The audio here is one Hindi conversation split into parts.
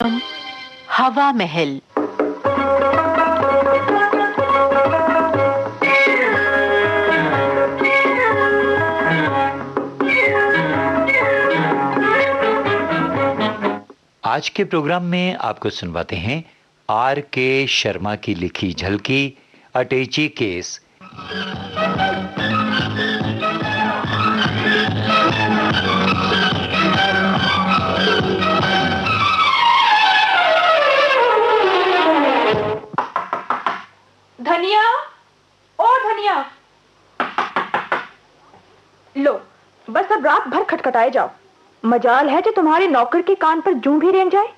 हवा महल। आज के प्रोग्राम में आपको सुनवाते हैं R.K. शर्मा की लिखी झलकी अटैची केस। धनिया, ओ धनिया, लो बस अब रात भर खटखटाए जाओ। मजाल है जो तुम्हारे नौकर के कान पर जूं भी रेंग जाए।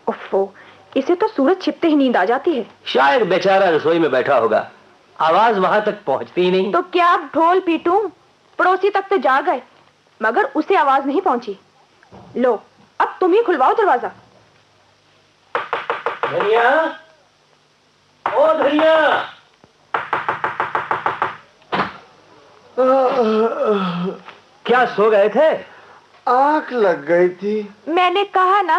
उफ़्फ़ो, इसे तो सूरज छिपते ही नींद आ जाती है। शायद बेचारा रसोई में बैठा होगा, आवाज वहां तक पहुंचती ही नहीं। तो क्या ढोल पीटूं? पड़ोसी तक तो जा गए मगर उसे आवाज नहीं पहुंची। लो अब तुम ही खुलवाओ दरवाजा। धनिया, ओ धनिया। क्या सो गए थे? आंख लग गई थी। मैंने कहा ना,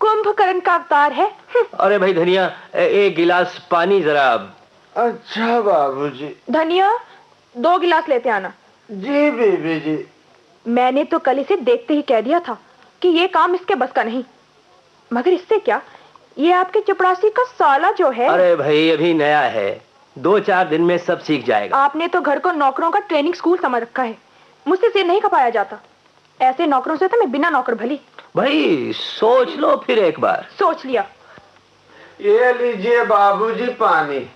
कुंभकर्ण का अवतार है। अरे भाई धनिया, एक गिलास पानी जरा। अच्छा बाबूजी। धनिया, 2 गिलास लेते आना। जी बीबी जी। मैंने तो कल इसे देखते ही कह दिया था कि ये काम इसके बस का नहीं, मगर इससे क्या, ये आपके चपरासी का साला जो है। अरे भाई अभी नया है, 2-4 दिन में सब सीख जाएगा। आपने तो घर को नौकरों का ट्रेनिंग स्कूल समझ रखा है। मुझसे सिर नहीं खपाया जाता। ऐसे नौकरों से तो मैं बिना नौकर भली। भाई सोच लो फिर एक बार। सोच लिया। ये लीजिए बाबूजी पानी,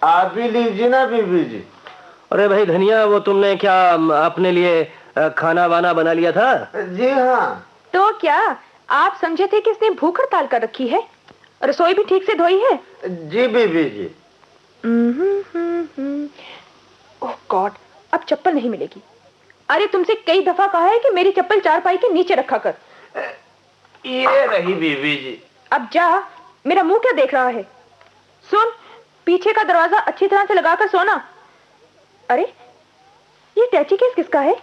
आप भी लीजिए ना बीबी जी। अरे भाई धनिया, वो तुमने क्या अपने लिए खाना वाना बना लिया था? जी हाँ। तो क्या आप समझे थे कि इसने भूख हड़ताल कर रखी है? रसोई भी ठीक से धोई है? जी बीबी जी। ओह गॉड, अब चप्पल नहीं मिलेगी। अरे तुमसे कई दफा कहा है कि मेरी चप्पल चारपाई के नीचे रखा कर। ये रही बीबी जी। अब जा, मेरा मुंह क्या देख रहा है? सुन, पीछे का दरवाजा अच्छी तरह से लगाकर सोना। अरे ये टैची केस किसका है?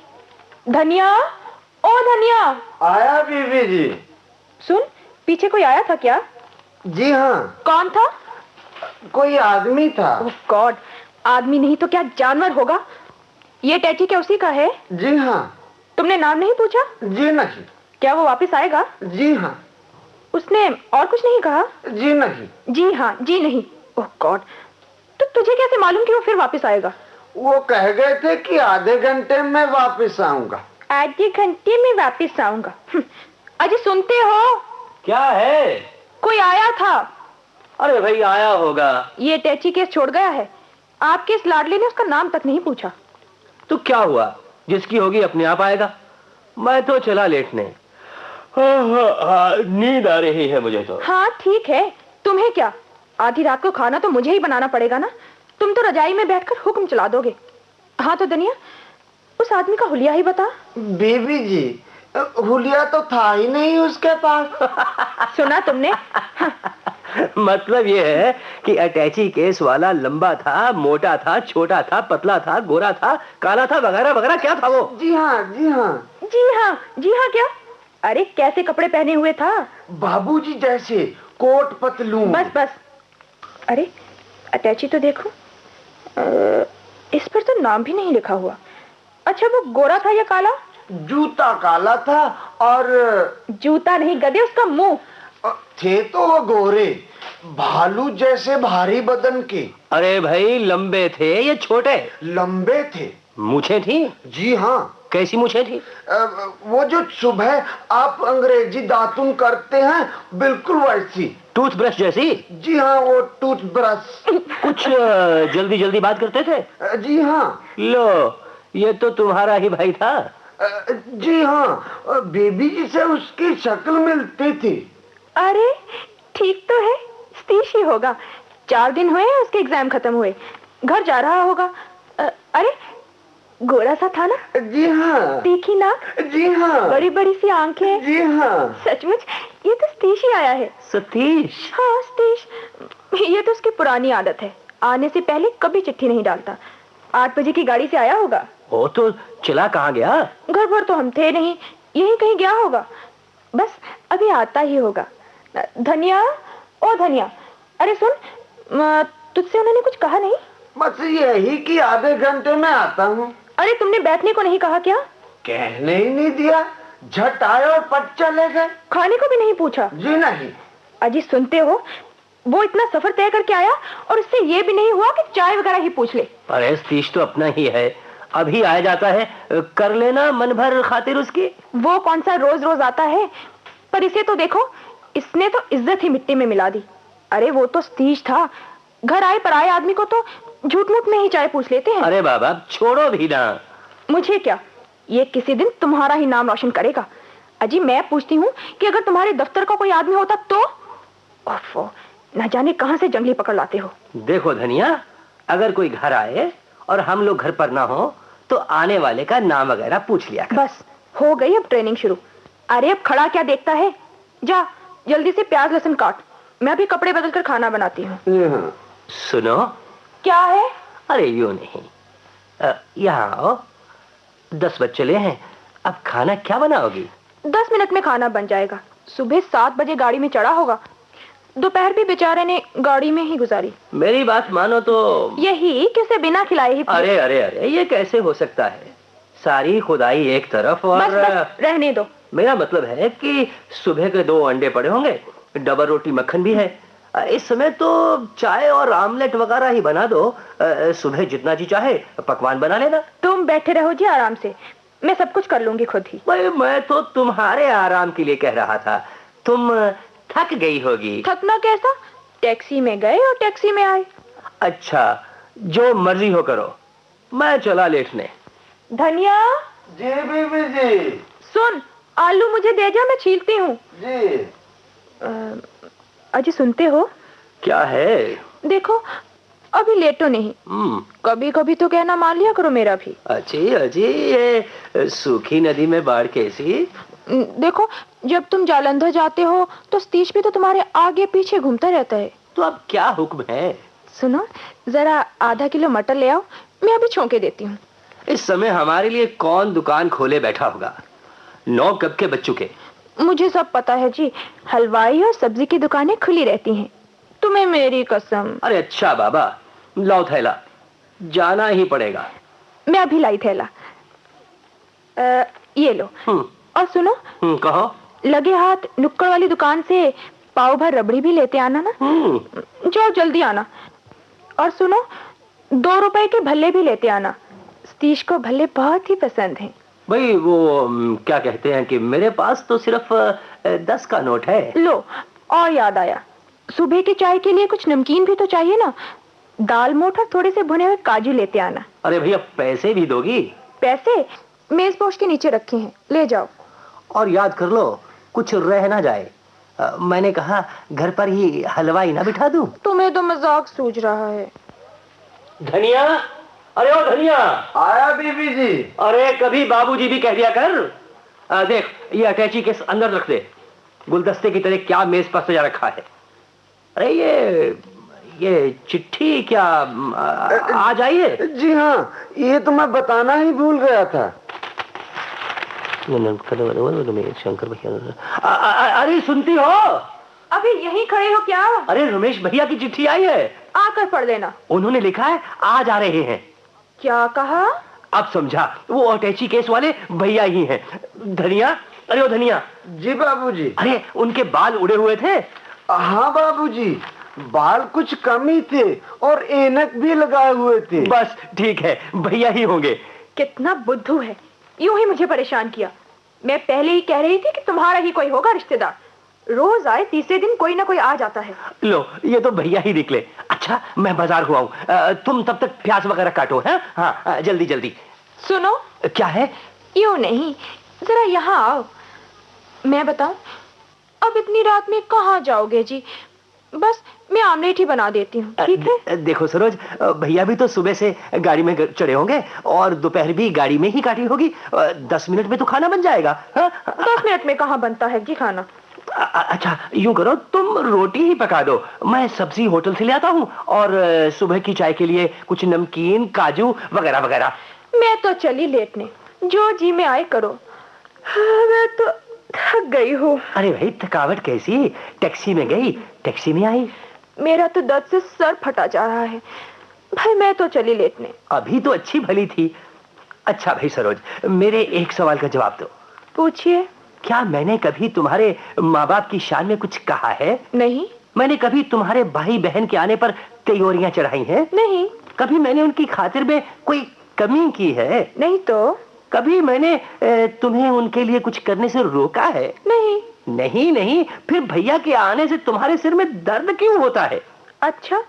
धनिया, ओ धनिया। आया बीबी जी। सुन, पीछे कोई आया था क्या? जी हाँ। कौन था? कोई आदमी था। ओह गॉड, आदमी नहीं तो क्या जानवर होगा। ये टैची क्या उसी का है? जी हाँ। तुमने नाम नहीं पूछा? जी नहीं। क्या वो वापस आएगा? जी हाँ। उसने और कुछ नहीं कहा? जी नहीं। जी हाँ, जी नहीं। ओह गॉड, तो तुझे कैसे मालूम कि वो फिर वापस आएगा? वो कह गए थे कि आधे घंटे में वापस आऊंगा। आधे घंटे में वापस आऊंगा? अजय सुनते हो? क्या है? कोई आया था। अरे भाई आया होगा। ये टैची केस छोड़ गया है। आपके इस लाडले ने उसका नाम तक नहीं पूछा। तो क्या हुआ, जिसकी होगी अपने आप आएगा। मैं तो चला लेटने। नींद आ रही है मुझे तो। हाँ ठीक है, तुम्हें क्या, आधी रात को खाना तो मुझे ही बनाना पड़ेगा ना। तुम तो रजाई में बैठकर हुक्म चला दोगे। हाँ तो दुनिया, उस आदमी का हुलिया ही बता। बीबी जी, हुलिया तो था ही नहीं उसके पास। सुना तुमने? मतलब ये है कि अटैची केस वाला लंबा था, मोटा था, छोटा था, पतला था, गोरा था, काला था, वगैरह वगैरह। क्या था वो? जी हाँ, जी हाँ। जी हाँ, जी हाँ क्या? अरे कैसे कपड़े पहने हुए था? बाबूजी जैसे, कोट पतलून। बस बस। अरे अटैची तो देखो, इस पर तो नाम भी नहीं लिखा हुआ। अच्छा वो गोरा था या काला? जूता काला था और जूता नहीं गधे, उसका मुंह। थे तो वो गोरे, भालू जैसे भारी बदन के। अरे भाई लंबे थे या छोटे? लंबे थे। मूछें थी? जी हाँ। कैसी मूछें थी? वो जो सुबह आप अंग्रेजी दातुन करते हैं, बिल्कुल वैसी। टूथब्रश जैसी? जी हाँ, वो टूथब्रश। कुछ जल्दी जल्दी बात करते थे? जी हाँ। लो, ये तो तुम्हारा ही भाई था। जी हाँ, बेबी जी से उसकी शक्ल मिलती थी। अरे ठीक तो है, सतीश ही होगा। 4 दिन हुए उसके एग्जाम खत्म हुए, घर जा रहा होगा। अरे गोरा सा था ना? जी हाँ। तीखी नाक? जी हाँ। बड़ी बड़ी सी आंखें? जी हाँ। सचमुच ये तो सतीश ही आया है। सतीश? हाँ सतीश। ये तो उसकी पुरानी आदत है, आने से पहले कभी चिट्ठी नहीं डालता। 8 बजे की गाड़ी से आया होगा। वो तो चला कहाँ गया? घर पर तो हम थे नहीं, यहीं कहीं गया होगा। बस अभी आता ही होगा। धनिया, ओ धनिया, अरे सुन, तुझसे उन्होंने कुछ कहा नहीं? बस यही कि आधे घंटे में आता हूँ। अरे तुमने बैठने को नहीं कहा क्या? कहने ही नहीं दिया, झट आए और पट चले गए। खाने को भी नहीं पूछा? जी नहीं। अजी सुनते हो, वो इतना सफर तय करके आया और उससे ये भी नहीं हुआ कि चाय वगैरह ही पूछ ले। अरे सतीश तो अपना ही है, अभी आया जाता है, कर लेना मन भर खातिर उसकी। वो कौन सा रोज रोज आता है, पर इसे तो देखो, इसने तो इज्जत ही मिट्टी में मिला दी। अरे वो तो सतीश था, घर आए पर आए आदमी को तो झूठ मूठ में ही चाय पूछ लेते हैं। अरे बाबा छोड़ो भी ना। मुझे क्या, ये किसी दिन तुम्हारा ही नाम रोशन करेगा। अजी मैं पूछती हूँ कि अगर तुम्हारे दफ्तर का कोई आदमी होता तो? ओफो, न जाने कहां से जंगली पकड़ लाते हो। देखो धनिया, अगर कोई घर आए और हम लोग घर पर ना हो तो आने वाले का नाम वगैरह पूछ लिया कर। बस हो गई अब ट्रेनिंग शुरू। अरे अब खड़ा क्या देखता है, जा जल्दी से प्याज लहसुन काट, मैं अभी कपड़े बदल कर खाना बनाती हूँ। सुनो। क्या है? अरे यूं नहीं, यहाँ आओ, 10 बज चले हैं, अब खाना क्या बनाओगी? 10 मिनट में खाना बन जाएगा। सुबह 7 बजे गाड़ी में चढ़ा होगा, दोपहर भी बेचारे ने गाड़ी में ही गुजारी। मेरी बात मानो तो यही कि उसे बिना खिलाए ही। अरे अरे अरे, ये कैसे हो सकता है? सारी खुदाई एक तरफ और बस रहने दो। मेरा मतलब है कि सुबह के 2 अंडे पड़े होंगे, डबल रोटी मक्खन भी है। इस समय तो चाय और आमलेट वगैरह ही बना दो। सुबह जितना जी चाहे पकवान बना लेना। तुम बैठे रहो जी आराम से, मैं सब कुछ कर लूंगी खुद ही। भाई मैं तो तुम्हारे आराम के लिए कह रहा था, तुम थक गई होगी। थकना कैसा, टैक्सी में गए और टैक्सी में आए। अच्छा, जो मर्जी हो करो, मैं चला लेटने। धनिया। जी बीबी जी। सुन, आलू मुझे दे जा, मैं छीलती हूँ। जी। अजी सुनते हो? क्या है? देखो अभी लेटो नहीं, कभी कभी तो कहना मान लिया करो मेरा भी। अजी अजी, ये सूखी नदी में बाढ़ कैसी? देखो जब तुम जालंधर जाते हो तो सतीश भी तो तुम्हारे आगे पीछे घूमता रहता है। तो अब क्या हुक्म है? सुनो, जरा आधा किलो मटर ले आओ, मैं अभी छौंके देती हूँ। इस समय हमारे लिए कौन दुकान खोले बैठा होगा? 9 कब के बज चुके। मुझे सब पता है जी, हलवाई और सब्जी की दुकानें खुली रहती हैं, तुम्हें मेरी कसम। अरे अच्छा बाबा, लाओ थैला, जाना ही पड़ेगा। मैं अभी लाई थैला। ये लो। और सुनो। कहो। लगे हाथ नुक्कड़ वाली दुकान से पाव भर रबड़ी भी लेते आना ना। जाओ जल्दी आना। और सुनो, 2 रुपए के भल्ले भी लेते आना, सतीश को भल्ले बहुत ही पसंद हैं। भाई वो क्या कहते हैं कि मेरे पास तो सिर्फ 10 का नोट है। लो, और याद आया, सुबह की चाय के लिए कुछ नमकीन भी तो चाहिए ना, दाल मोठ और थोड़े से भुने हुए काजू लेते आना। अरे भैया, पैसे भी दोगी? पैसे मेज पोश के नीचे रखे हैं, ले जाओ। और याद कर लो, कुछ रह ना जाए। मैंने कहा घर पर ही हलवाई ना बिठा दूं। तुम्हें तो मजाक सूझ रहा है। धनिया, अरे ओ धनिया। आया बीबी जी। अरे कभी बाबूजी भी कह दिया कर। देख, ये अटैची केस अंदर रख दे, गुलदस्ते की तरह क्या मेज पर सजा रखा है। अरे ये चिट्ठी क्या आ जाइए? जी हाँ, ये तो मैं बताना ही भूल गया था। शंकर भैया। अरे सुनती हो? अभी यहीं खड़े हो क्या? अरे रमेश भैया की चिट्ठी आई है, आकर पढ़ लेना। उन्होंने लिखा है आज आ रहे हैं। क्या कहा? अब समझा, वो अटैची केस वाले भैया ही हैं। धनिया, अरे ओ धनिया। जी बाबूजी। अरे उनके बाल उड़े हुए थे। हाँ बाबूजी, बाल कुछ कम ही थे और ऐनक भी लगाए हुए थे। बस ठीक है, भैया ही होंगे। कितना बुद्धू है, यूं ही मुझे परेशान किया। मैं पहले ही कह रही थी कि तुम्हारा ही कोई होगा रिश्तेदार, रोज आए तीसरे दिन कोई ना कोई आ जाता है। लो, ये तो भैया ही निकले। अच्छा, मैं बाजार हुआ हूँ, तुम तब तक प्याज वगैरह काटो। है हाँ, जल्दी जल्दी। सुनो। क्या है? यूं नहीं, जरा यहाँ आओ, मैं बताऊं, अब इतनी रात में कहाँ जाओगे जी? बस मैं आमलेट ही बना देती हूँ, ठीक है? देखो सरोज, भैया भी तो सुबह से गाड़ी में चढ़े होंगे और दोपहर भी गाड़ी में ही काटी होगी। 10 मिनट में तो खाना बन जाएगा। 10 मिनट में कहाँ बनता है जी खाना? अच्छा यूं करो, तुम रोटी ही पका दो, मैं सब्जी होटल से ले आता हूँ और सुबह की चाय के लिए कुछ नमकीन, काजू वगैरह वगैरह। मैं तो चली लेटने, जो जी में आए करो। मैं तो थक गई हूँ। अरे भाई थकावट कैसी, टैक्सी में गई, टैक्सी में आई। मेरा तो दर्द से सर फटा जा रहा है भाई, मैं तो चली लेटने। अभी तो अच्छी भली थी। अच्छा भाई सरोज, मेरे एक सवाल का जवाब दो। पूछिए। क्या मैंने कभी तुम्हारे माँ बाप की शान में कुछ कहा है? नहीं। मैंने कभी तुम्हारे भाई बहन के आने पर त्योरियां चढ़ाई हैं? नहीं। कभी मैंने उनकी खातिर में कोई कमी की है? नहीं। तो कभी मैंने तुम्हें उनके लिए कुछ करने से रोका है? नहीं। नहीं नहीं, फिर भैया के आने से तुम्हारे सिर में दर्द क्यों होता है? अच्छा,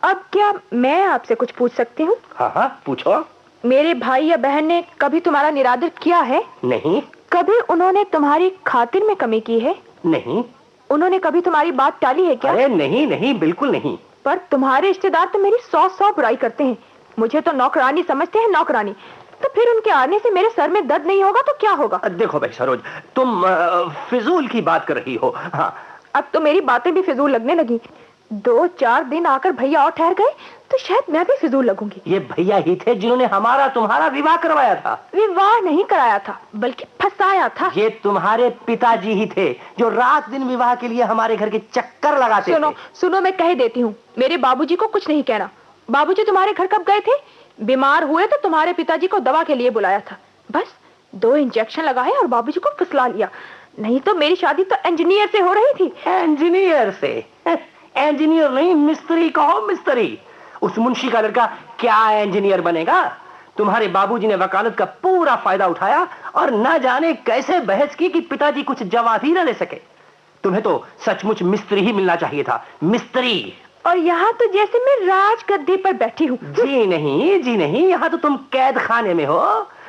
अब क्या मैं आपसे कुछ पूछ सकती हूँ? हाँ हाँ पूछो। मेरे भाई या बहन ने कभी तुम्हारा निरादर किया है? नहीं। कभी उन्होंने तुम्हारी खातिर में कमी की है? नहीं। उन्होंने कभी तुम्हारी बात टाली है क्या? अरे नहीं नहीं, बिल्कुल नहीं। पर तुम्हारे रिश्तेदार तो मेरी 100 बुराई करते हैं, मुझे तो नौकरानी समझते हैं, नौकरानी। तो फिर उनके आने से मेरे सर में दर्द नहीं होगा तो क्या होगा? देखो भाई सरोज, तुम फिजूल की बात कर रही हो। हाँ, अब तो मेरी बातें भी फिजूल लगने लगी। 2-4 दिन आकर भैया और ठहर गए तो शायद मैं भी फिजूल लगूंगी। ये भैया ही थे जिन्होंने हमारा तुम्हारा विवाह करवाया था। विवाह नहीं कराया था, बल्कि फंसाया था। ये तुम्हारे पिताजी ही थे जो रात दिन विवाह के लिए हमारे घर के चक्कर लगाते थे। सुनो, मैं कह देती हूँ, मेरे बाबूजी को कुछ नहीं कहना। बाबूजी तुम्हारे घर कब गए थे? बीमार हुए तो तुम्हारे पिताजी को दवा के लिए बुलाया था, बस 2 इंजेक्शन लगाए और बाबूजी को फुसला लिया। नहीं तो मेरी शादी तो इंजीनियर से हो रही थी। इंजीनियर से? इंजीनियर नहीं, मिस्त्री कहो, मिस्त्री। उस मुंशी का लड़का क्या इंजीनियर बनेगा? तुम्हारे बाबूजी ने वकालत का पूरा फायदा उठाया और न जाने कैसे बहस की कि पिताजी कुछ जवाब ही न दे सके। तुम्हें तो सचमुच मिस्त्री ही मिलना चाहिए था, मिस्त्री। और यहाँ तो जैसे मैं राज गद्दी पर बैठी हूँ। जी नहीं जी नहीं, यहाँ तो तुम कैद खाने में हो,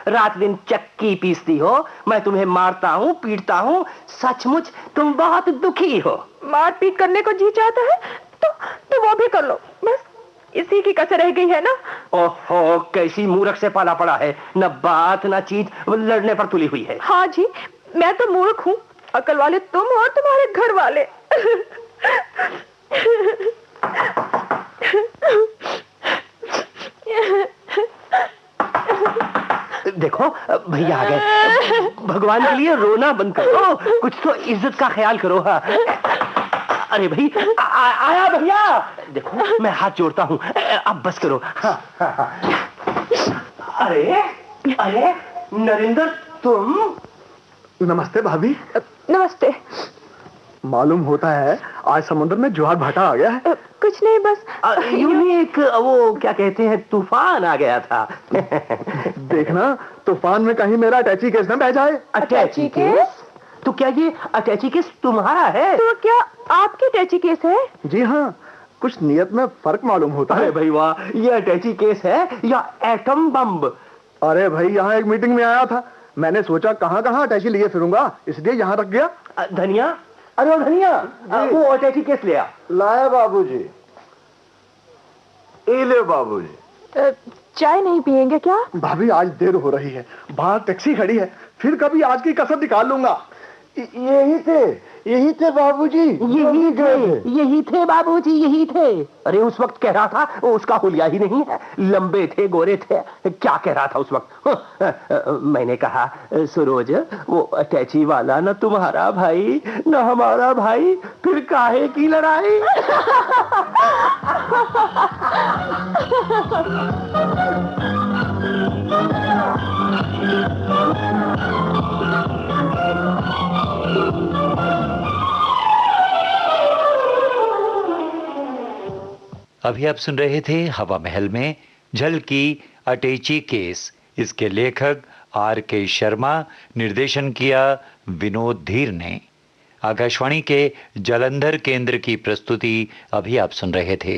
रात दिन चक्की पीसती हो, मैं तुम्हें मारता हूँ, पीटता हूँ, सचमुच तुम बहुत दुखी हो। मार पीट करने को जी चाहता है तो वो भी कर लो, बस इसी की कसर रह गई है ना। ओहो, कैसी मूर्ख से पाला पड़ा है, न बात न चीज, लड़ने पर तुली हुई है। हाँ जी, मैं तो मूर्ख हूँ, अकल वाले तुम और तुम्हारे घर वाले। देखो भैया आ गए, भगवान के लिए रोना बंद करो, कुछ तो इज्जत का ख्याल करो। हाँ। अरे भाई आया भैया, देखो मैं हाथ जोड़ता हूँ, अब बस करो। हाँ, हाँ, हाँ। अरे अरे नरेंद्र, तुम? नमस्ते भाभी। नमस्ते। मालूम होता है आज समुद्र में ज्वार भाटा आ गया है। कुछ नहीं, बस यूं ही एक वो क्या कहते हैं, तूफान आ गया था। देखना तूफान में कहीं मेरा अटैची केस न बह जाए। अटैची केस? तो क्या ये अटैची केस तुम्हारा है? तो क्या आपकी अटैची केस है? जी हाँ, कुछ नियत में फर्क मालूम होता है। अरे भाई वाह, ये अटैची केस है या एटम बम? अरे भाई यहाँ एक मीटिंग में आया था, मैंने सोचा कहाँ कहाँ अटैची लिए फिरूंगा, इसलिए यहाँ रख गया। धनिया, अरे धनिया, वो अटैची केस ले आ। लाया बाबूजी। ले बाबूजी। चाय नहीं पिएंगे क्या? भाभी आज देर हो रही है, बाहर टैक्सी खड़ी है, फिर कभी आज की कसर निकाल लूंगा। यही थे बाबूजी, यही थे बाबूजी, यही थे। अरे उस वक्त कह रहा था वो उसका हुलिया ही नहीं है, लंबे थे, गोरे थे, क्या कह रहा था उस वक्त? मैंने कहा सरोज, वो अटैची वाला न तुम्हारा भाई न हमारा भाई, फिर काहे की लड़ाई? अभी आप सुन रहे थे हवा महल में झलकी अटैची केस। इसके लेखक R.K. शर्मा, निर्देशन किया विनोद धीर ने। आकाशवाणी के जालंधर केंद्र की प्रस्तुति अभी आप सुन रहे थे।